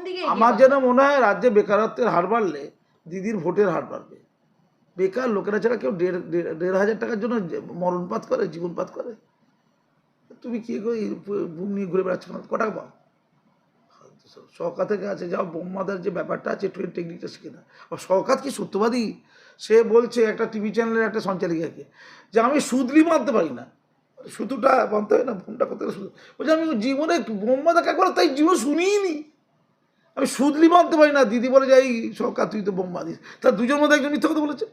দিকে আমার যেন মনে হয় রাজ্যে বেকারত্বের হার বাড়লে দিদির ভোটের হার বাড়বে। বেকার লোকেরা ছাড়া কেউ ১,৫০০ টাকার জন্য মরণপাত করে, জীবনপাত করে। তুমি কি বুম নিয়ে ঘুরে বেড়াচ্ছ না, কটা পাও? শওকাত থেকে আছে, যাও বোম্মাদার যে ব্যাপারটা আছে ট্রেন টেকনিকটা শিখে না। শওকাত কি সত্যবাদী? সে বলছে একটা টিভি চ্যানেলের একটা সঞ্চালিকাকে যে আমি সুদলি মারতে পারি না। শুধুটা মানতে হয় না, বোমটা করতে শুধু বলছে আমি জীবনে বোম্মাদাকে একবার তাই জীবন শুনিনি, আমি সুদলি মানতে পারি না। দিদি বলে যাই শওকাত তুই তো বোম্বা দিস। তার দুজন মধ্যে একজন মিথ্যা কথা বলেছে।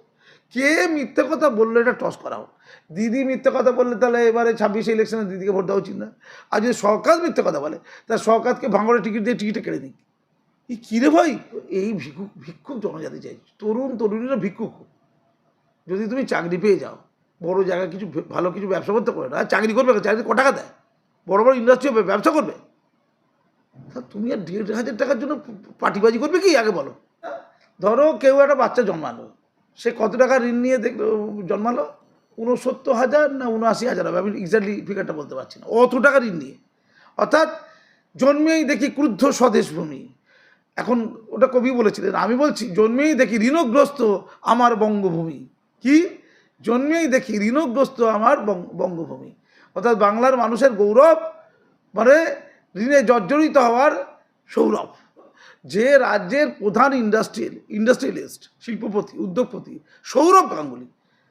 কে মিথ্যে কথা বললো এটা টস করা হোক। দিদি মিথ্যে কথা বললে তাহলে এবারে ২৬ ইলেকশনে দিদিকে ভোট দেওয়া উচিত না। আর যদি শওকাত মিথ্যে কথা বলে তাহলে শওকাতকে ভাঙড়ে টিকিট দিয়ে টিকিটে কেড়ে দিই। এই কিরে ভাই, এই ভিক্ষুক জনজাতি চাই, তরুণ তরুণীরা ভিক্ষুক। যদি তুমি চাকরি পেয়ে যাও, বড় জায়গায় কিছু ভালো কিছু ব্যবসা করতে পারো না, চাকরি করবে, চাকরি ক টাকা দেয়, বড় বড় ইন্ডাস্ট্রি হবে, ব্যবসা করবে। তুমি আর ১,৫০০ টাকার জন্য পার্টিবাজি করবে কি? আগে বলো। ধরো কেউ একটা বাচ্চা জন্মালো, সে কত টাকা ঋণ নিয়ে জন্মালো? ৬৯,০০০ না ৭৯,০০০ হবে, আমি এক্স্যাক্টলি ফিগারটা বলতে পারছি না। অত টাকা ঋণ নিয়ে, অর্থাৎ জন্মেই দেখি ক্রুদ্ধ স্বদেশ ভূমি। এখন ওটা কবি বলেছিলেন, আমি বলছি জন্মেই দেখি ঋণগ্রস্ত আমার বঙ্গভূমি। কি? জন্মেই দেখি ঋণগ্রস্ত আমার বঙ্গভূমি। অর্থাৎ বাংলার মানুষের গৌরব মানে ঋণে জর্জরিত হওয়ার সৌরভ। যে রাজ্যের প্রধান ইন্ডাস্ট্রিয়ালিস্ট, শিল্পপতি, উদ্যোগপতি সৌরভ গাঙ্গুলি,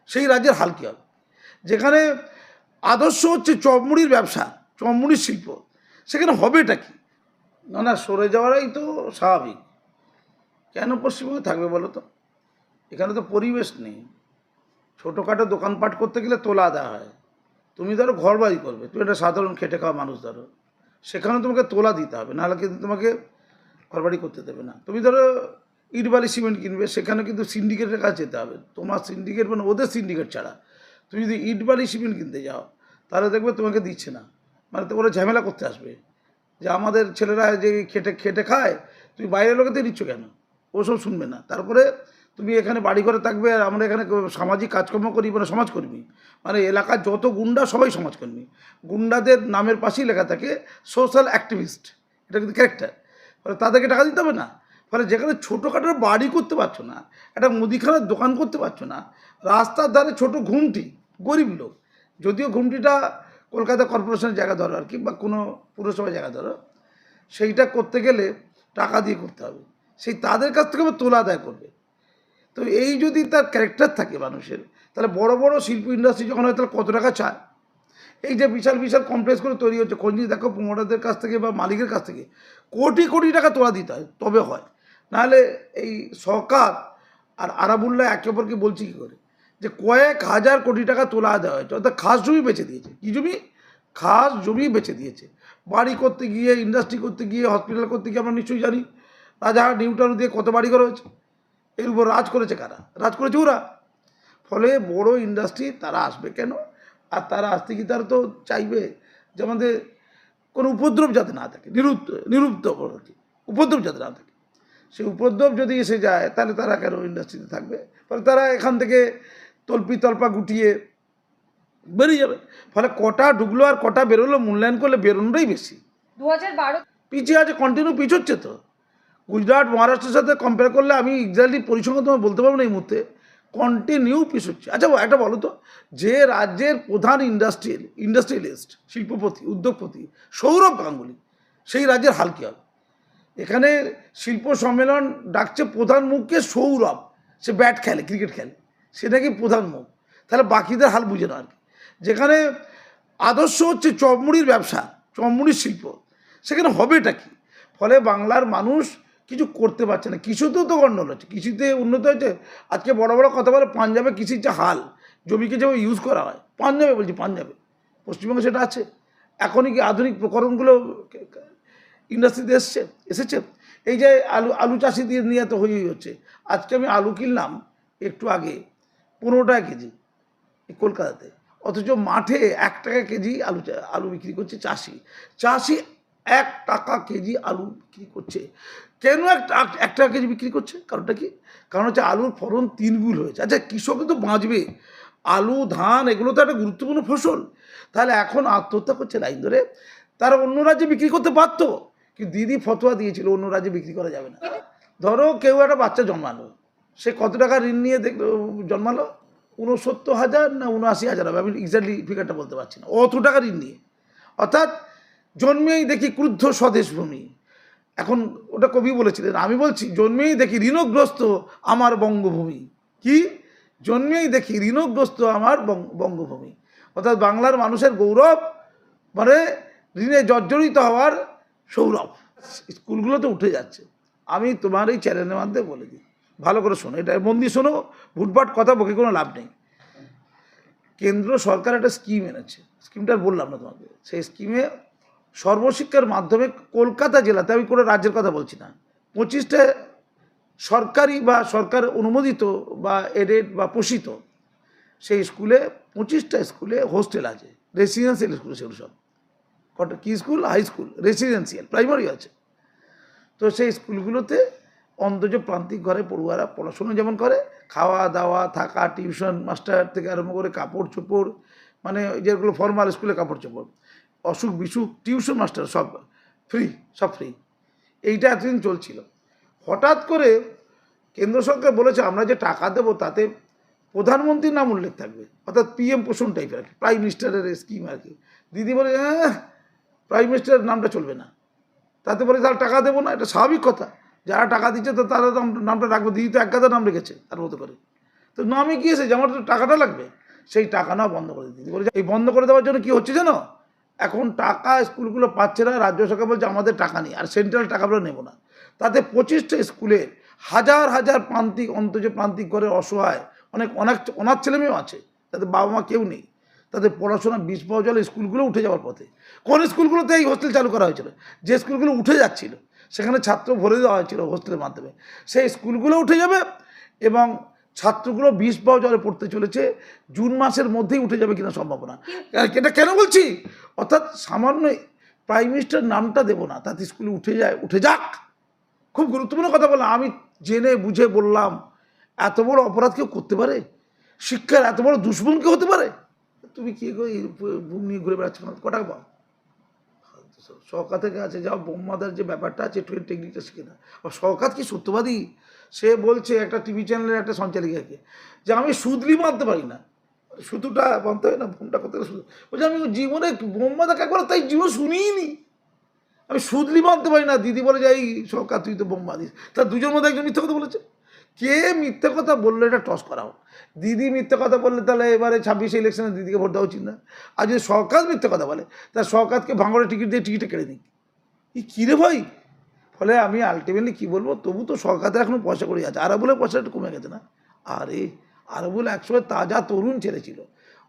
সেই রাজ্যের হাল কী হবে? যেখানে আদর্শ হচ্ছে চপমুড়ির ব্যবসা, চপমুড়ির শিল্প, সেখানে হবেটা কি? না সরে যাওয়াটাই তো স্বাভাবিক। কেন পশ্চিমবঙ্গে থাকবে বলো তো? এখানে তো পরিবেশ নেই। ছোটোখাটো দোকানপাট করতে গেলে তোলা দেওয়া হয়। তুমি ধরো ঘর বাড়ি করবে, তুমি একটা সাধারণ খেটে খাওয়া মানুষ ধরো, সেখানে তোমাকে তোলা দিতে হবে, নাহলে কিন্তু তোমাকে ঘরবাড়ি করতে দেবে না। তুমি ধরো ইট বালি সিমেন্ট কিনবে, সেখানে কিন্তু সিন্ডিকেটের কাছে যেতে হবে। তোমার সিন্ডিকেট মানে ওদের সিন্ডিকেট ছাড়া তুমি যদি ইট বালি সিমেন্ট কিনতে যাও, তাহলে দেখবে তোমাকে দিচ্ছে না, মানে ওরা ঝামেলা করতে আসবে যে আমাদের ছেলেরা যে খেটে খেটে খায়, তুমি বাইরের লোকেতে দিচ্ছ কেন? ওসব শুনবে না। তারপরে তুমি এখানে বাড়ি ঘরে থাকবে, আর আমরা এখানে সামাজিক কাজকর্ম করি, মানে সমাজকর্মী, মানে এলাকার যত গুন্ডা সবাই সমাজকর্মী। গুন্ডাদের নামের পাশেই লেখা থাকে সোশ্যাল অ্যাক্টিভিস্ট, এটা কিন্তু ক্যারেক্টার। ফলে তাদেরকে টাকা দিতে হবে না। ফলে যেখানে ছোটোখাটো বাড়ি করতে পারছো না, একটা মুদিখানার দোকান করতে পারছো না, রাস্তার ধারে ছোট ঘুমটি, গরিব লোক, যদিও ঘুমটিটা কলকাতা কর্পোরেশনের জায়গা ধরো আর কি, বা কোনো পুরসভার জায়গা ধরো, সেইটা করতে গেলে টাকা দিয়ে করতে হবে, সেই তাদের কাছ থেকে তোলা আদায় করবে। তো এই যদি তার ক্যারেক্টার থাকে মানুষের, তাহলে বড় বড় শিল্প ইন্ডাস্ট্রি যখন হয় তাহলে কত টাকা চায়? এই যে বিশাল বিশাল কমপ্লেক্স করে তৈরি হচ্ছে, খোঁজ নিয়ে দেখো প্রমোটারদের কাছ থেকে বা মালিকের কাছ থেকে কোটি কোটি টাকা তোলা দিতে হয়, তবে হয়। নাহলে এই শওকাত আর আরাবুল্লাহ একে অপরকে বলছি কী করে যে কয়েক হাজার কোটি টাকা তোলা দেওয়া হয়েছে, অর্থাৎ খাস জমি বেচে দিয়েছে। কী জমি? খাস জমি বেচে দিয়েছে। বাড়ি করতে গিয়ে, ইন্ডাস্ট্রি করতে গিয়ে, হসপিটাল করতে গিয়ে, আমরা নিশ্চয়ই জানি রাজাহাট নিউ টাউন দিয়ে কত বাড়ি ঘর হয়েছে। এর উপর রাজ করেছে কারা? রাজ করেছে ওরা। ফলে বড় ইন্ডাস্ট্রি তারা আসবে কেন? আর তারা আসতে কি তারা তো চাইবে যে আমাদের কোনো উপদ্রব যাতে না থাকে, নিরুদ্ধ উপদ্রব যাতে না থাকে। সেই উপদ্রব যদি এসে যায় তাহলে তারা কেন ইন্ডাস্ট্রিতে থাকবে? ফলে তারা এখান থেকে তল্পা গুটিয়ে বেরিয়ে যাবে। ফলে কটা ঢুকলো আর কটা বেরোলো মূল্যায়ন করলে বেরোনোটাই বেশি। 2012 পিছিয়ে আছে, কন্টিনিউ পিছোচ্ছে তো। গুজরাট মহারাষ্ট্রের সাথে কম্পেয়ার করলে আমি এক্স্যাক্টলি পরিসংখ্যান তোমায় বলতে পারবো না এই মুহূর্তে, কন্টিনিউ পিছোচ্ছে। আচ্ছা একটা বলো তো, যে রাজ্যের প্রধান ইন্ডাস্ট্রিয়ালিস্ট, শিল্পপতি, উদ্যোগপতি সৌরভ গাঙ্গুলি, সেই রাজ্যের হাল কী হবে? এখানে শিল্প সম্মেলন ডাকছে প্রধান মুখকে সৌরভ, সে ব্যাট খেলে, ক্রিকেট খেলে, সে নাকি প্রধান মুখ। তাহলে বাকিদের হাল বুঝে না আর কি। যেখানে আদর্শ হচ্ছে চপমুড়ির ব্যবসা, চপমুড়ির শিল্প, সেখানে হবেটা কি? ফলে বাংলার মানুষ কিছু করতে পারছে না। কৃষিতেও তো গণ্ডগোল হচ্ছে, কৃষিতে উন্নত হয়েছে। আজকে বড় বড় কথা বলে পাঞ্জাবে কৃষির যে হাল, জমিকে যেভাবে ইউজ করা হয়, পাঞ্জাবে বলছি, পাঞ্জাবে, পশ্চিমবঙ্গে সেটা আছে। এখনই কি আধুনিক প্রকরণগুলো ইন্ডাস্ট্রিতে এসেছে? এই যে আলু চাষি দিয়ে নিয়ে তো হচ্ছে। আজকে আমি আলু কিনলাম একটু আগে 15 টাকা কেজি কলকাতাতে, অথচ মাঠে 1 টাকা কেজি আলু বিক্রি করছে চাষি। 1 টাকা কেজি আলু বিক্রি করছে। কেন 1 টাকা কেজি বিক্রি করছে? কারণটা কি? কারণ হচ্ছে আলুর ফলন 3 গুণ হয়েছে। আচ্ছা কৃষক তো বাঁচবে, আলু ধান এগুলো তো একটা গুরুত্বপূর্ণ ফসল। তাহলে এখন আত্মহত্যা করছে লাইন ধরে। তারা অন্য রাজ্যে বিক্রি করতে পারত, কিন্তু দিদি ফতোয়া দিয়েছিল অন্য রাজ্যে বিক্রি করা যাবে না। ধরো কেউ একটা বাচ্চা জন্মালো, সে কত টাকা ঋণ নিয়ে জন্মালো, ৬৯,০০০ না ৭৯,০০০ হবে, আমি এক্স্যাক্টলি ফিগারটা বলতে পারছি না, অত টাকা ঋণ নিয়ে। অর্থাৎ জন্মেই দেখি ক্রুদ্ধ স্বদেশ ভূমি। এখন ওটা কবি বলেছিলেন, আমি বলছি জন্মেই দেখি ঋণগ্রস্ত আমার বঙ্গভূমি। কি? জন্মেই দেখি ঋণগ্রস্ত আমার বঙ্গভূমি। অর্থাৎ বাংলার মানুষের গৌরব মানে ঋণে জর্জরিত হওয়ার সৌরভ। স্কুলগুলোতে উঠে যাচ্ছে। আমি তোমার এই চ্যানেলের মাধ্যমে বলে দিই, ভালো করে শোনো, এটা মন দিয়ে শোনো, ভুটভাট কথা বকে কোনো লাভ নেই। কেন্দ্র সরকার একটা স্কিম এনেছে, স্কিমটা বললাম না তোমাকে। সেই স্কিমে সর্বশিক্ষার মাধ্যমে কলকাতা জেলাতে, আমি কোনো রাজ্যের কথা বলছি না, 25টা সরকারি বা সরকার অনুমোদিত বা এডেড বা পোষিত সেই স্কুলে, 25টা স্কুলে হোস্টেল আছে, রেসিডেন্সিয়াল স্কুল, সেগুলো সব কটা কি school, high school, residential, primary আছে। তো সেই স্কুলগুলোতে অন্তজ প্রান্তিক ঘরে পড়ুয়ারা পড়াশোনা যেমন করে, খাওয়া দাওয়া থাকা, টিউশন মাস্টার থেকে আরম্ভ করে কাপড় চোপড়, মানে যেগুলো ফর্মাল স্কুলে কাপড় চোপড়, অসুখ বিসুখ, টিউশন মাস্টার সব ফ্রি, সব ফ্রি। এইটা এতদিন চলছিল। হঠাৎ করে কেন্দ্র সরকার বলেছে আমরা যে টাকা দেবো তাতে প্রধানমন্ত্রীর নাম উল্লেখ থাকবে, অর্থাৎ পিএম পোষণ টাইপের আর কি, প্রাইম মিনিস্টারের স্কিম আর কি। দিদি বলে প্রাইম মিনিস্টারের নামটা চলবে না, তাতে বলে তাহলে টাকা দেবো না। এটা স্বাভাবিক কথা, যারা টাকা দিচ্ছে তো তারা নামটা রাখবে। দিদি তো এক গাদা নাম রেখেছে তার মতো করে, তো নামে কি এসে যে আমার তো টাকাটা লাগবে, সেই টাকা না বন্ধ করে দিদি বলে। এই বন্ধ করে দেওয়ার জন্য কি হচ্ছে জানো, এখন টাকা স্কুলগুলো পাচ্ছে না, রাজ্য সরকার বলছে আমাদের টাকা নেই, আর সেন্ট্রাল টাকাগুলো নেবো না। তাতে 25টা স্কুলে হাজার হাজার প্রান্তিক অন্তজ প্রান্তিক ঘরের অসহায় অনেক অনাথ ছেলেমেয়েও আছে, তাদের বাবা মা কেউ নেই, তাদের পড়াশোনা বিষ পাওয়া জলে স্কুলগুলো উঠে যাওয়ার পথে। কোন স্কুলগুলোতে এই হোস্টেল চালু করা হয়েছিল, যে স্কুলগুলো উঠে যাচ্ছিল সেখানে ছাত্র ভরে দেওয়া হয়েছিল হোস্টেলের মাধ্যমে, সেই স্কুলগুলো উঠে যাবে এবং ছাত্রগুলো বিষ পাওয়া জলে পড়তে চলেছে। জুন মাসের মধ্যেই উঠে যাবে কিনা সম্ভাবনা। এটা কেন বলছি, অর্থাৎ সামান্য প্রাইম মিনিস্টার নামটা দেবো না, তাতে স্কুলে উঠে যাক। খুব গুরুত্বপূর্ণ কথা বললাম, আমি জেনে বুঝে বললাম। এত বড় অপরাধ কেউ করতে পারে? শিক্ষার এত বড় দুশ্মন কেউ হতে পারে? তুমি কি বুম নিয়ে ঘুরে বেড়াচ্ছ না, কটা পাও? শওকাত থেকে আছে, যাও বোমাদার যে ব্যাপারটা আছে একটু টেকনিকটা শিখে না। আর শওকাত কি সত্যবাদী? সে বলছে একটা টিভি চ্যানেলের একটা সঞ্চালিকাকে যে আমি সুদলি মানতে পারি না, সুতোটা বানতে হয় না, বোমটা করতে গেলে সুদ, বলছে আমি জীবনে বোমাদাকে একবার তাই জীবন শুনিই নি, আমি সুদলি মানতে পারি না। দিদি বলে যে এই শওকাত তুই তো বোম বাঁধিস, তার দুজন মধ্যে একজন মিথ্যা কথা বলেছে। কে মিথ্যে কথা বললো এটা টস করা হোক। দিদি মিথ্যে কথা বললে তাহলে এবারে 26 ইলেকশনে দিদিকে ভোট দেওয়া উচিত না। আর যদি শওকাত মিথ্যে কথা বলে তার শওকাতকে ভাঙড়ে টিকিট দিয়ে টিকিটে কেড়ে নিই, কী রে ভাই। ফলে আমি আলটিমেটলি কী বলবো, তবু তো শওকাতের এখনও পয়সা করে আছে, আরও বলে পয়সা একটু কমে গেছে না। আরও বলে একসময় তাজা তরুণ ছেলে ছিল,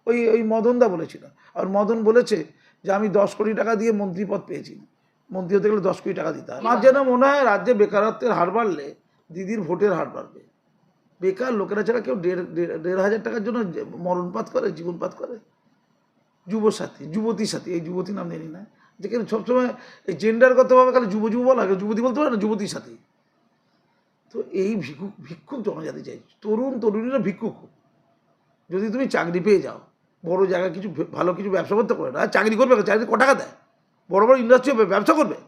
ওই মদনদা বলেছিল। আর মদন বলেছে যে আমি 10 কোটি টাকা দিয়ে মন্ত্রী পদ পেয়েছি, মন্ত্রী হতে গেলে 10 কোটি টাকা দিতে হয়। আমার যেন মনে হয় রাজ্যে বেকারত্বের হার বাড়লে দিদির ভোটের হার বাড়বে। বেকার লোকেরা ছাড়া কেউ 1,500 টাকার জন্য মরণপাত করে, জীবনপাত করে। যুবসাথী, যুবতী সাথী, এই যুবতী নাম জানি না, যেখানে সবসময় এই জেন্ডারগতভাবে খালি যুব বলা হয়, যুবতী বলতে পারে না, যুবতী সাথী। তো এই ভিক্ষুক জনজাতি চাই, তরুণীরা ভিক্ষুক। যদি তুমি চাকরি পেয়ে যাও, বড় জায়গায় কিছু ভালো কিছু ব্যবসা করতে পারে না, চাকরি করবে, চাকরি ক টাকা দেয়, বড় বড় ইন্ডাস্ট্রি হবে, ব্যবসা করবে,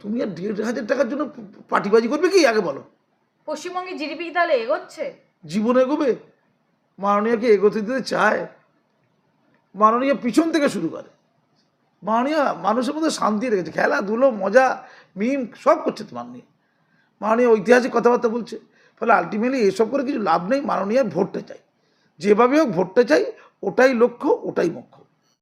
তুমি আর 1,500 টাকার জন্য পার্টিবাজি করবে কি? আগে বলো। পশ্চিমবঙ্গের জিডিপি তাহলে এগোচ্ছে? জীবন এগোবে? মাননীয়কে এগোতে দিতে চায়? মাননীয় পিছন থেকে শুরু করে। মাননীয় মানুষের মধ্যে শান্তি রেখেছে, খেলাধুলো মজা মিম সব করছে তো মাননীয়। মাননীয় ঐতিহাসিক কথাবার্তা বলছে। ফলে আলটিমেটলি এসব করে কিছু লাভ নেই। মাননীয় ভোটটা চাই, যেভাবে হোক ভোটটা চাই, ওটাই লক্ষ্য, ওটাই মুখ্য।